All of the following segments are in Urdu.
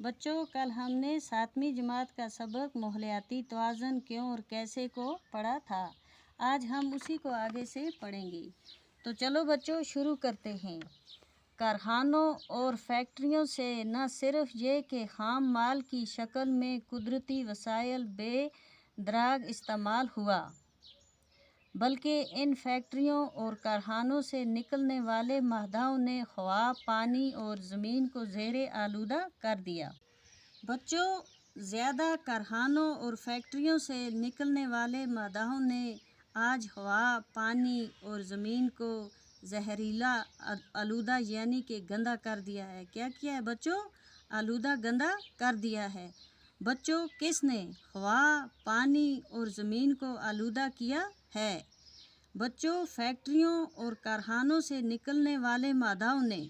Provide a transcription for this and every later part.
بچوں کل ہم نے 7ویں جماعت کا سبق ماحولیاتی توازن کیوں اور کیسے کو پڑھا تھا۔ آج ہم اسی کو آگے سے پڑھیں گے۔ تو چلو بچوں شروع کرتے ہیں۔ کارخانوں اور فیکٹریوں سے نہ صرف یہ کہ خام مال کی شکل میں قدرتی وسائل بے دراگ استعمال ہوا، بلکہ ان فیکٹریوں اور کارخانوں سے نکلنے والے مادوں نے ہوا، پانی اور زمین کو زہر آلودہ کر دیا۔ بچوں زیادہ کارخانوں اور فیکٹریوں سے نکلنے والے مادوں نے آج ہوا، پانی اور زمین کو زہریلا آلودہ یعنی کہ گندا کر دیا ہے۔ کیا کیا ہے بچوں؟ آلودہ گندا کر دیا ہے۔ بچوں کس نے ہوا، پانی اور زمین کو آلودہ کیا ہے؟ بچوں فیکٹریوں اور کارخانوں سے نکلنے والے مادوں نے۔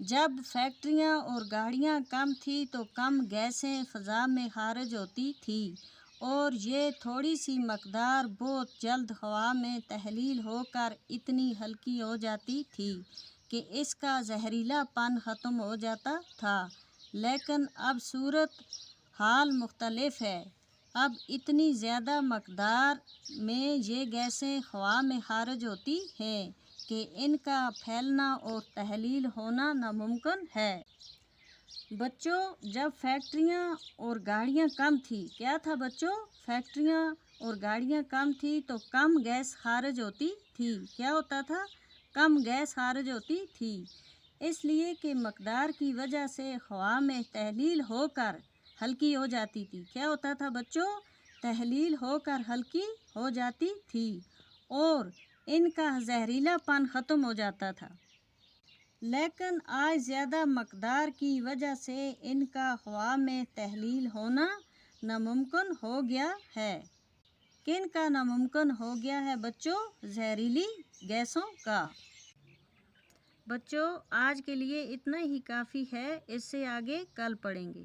جب فیکٹریاں اور گاڑیاں کم تھیں تو کم گیسیں فضا میں خارج ہوتی تھیں اور یہ تھوڑی سی مقدار بہت جلد ہوا میں تحلیل ہو کر اتنی ہلکی ہو جاتی تھی کہ اس کا زہریلا پن ختم ہو جاتا تھا۔ لیکن اب صورت حال مختلف ہے۔ اب اتنی زیادہ مقدار میں یہ گیسیں ہوا میں خارج ہوتی ہیں کہ ان کا پھیلنا اور تحلیل ہونا ناممکن ہے۔ بچوں جب فیکٹریاں اور گاڑیاں کم تھیں، کیا تھا بچوں؟ فیکٹریاں اور گاڑیاں کم تھیں تو کم گیس خارج ہوتی تھی۔ کیا ہوتا تھا؟ کم گیس خارج ہوتی تھی، اس لیے کہ مقدار کی وجہ سے ہوا میں تحلیل ہو کر ہلکی ہو جاتی تھی۔ کیا ہوتا تھا بچوں؟ تحلیل ہو کر ہلکی ہو جاتی تھی اور ان کا زہریلا پن ختم ہو جاتا تھا۔ لیکن آج زیادہ مقدار کی وجہ سے ان کا ہوا میں تحلیل ہونا ناممکن ہو گیا ہے۔ کن کا ناممکن ہو گیا ہے بچوں؟ زہریلی گیسوں کا۔ بچوں آج کے لیے اتنا ہی کافی ہے، اس سے آگے کل پڑھیں گے۔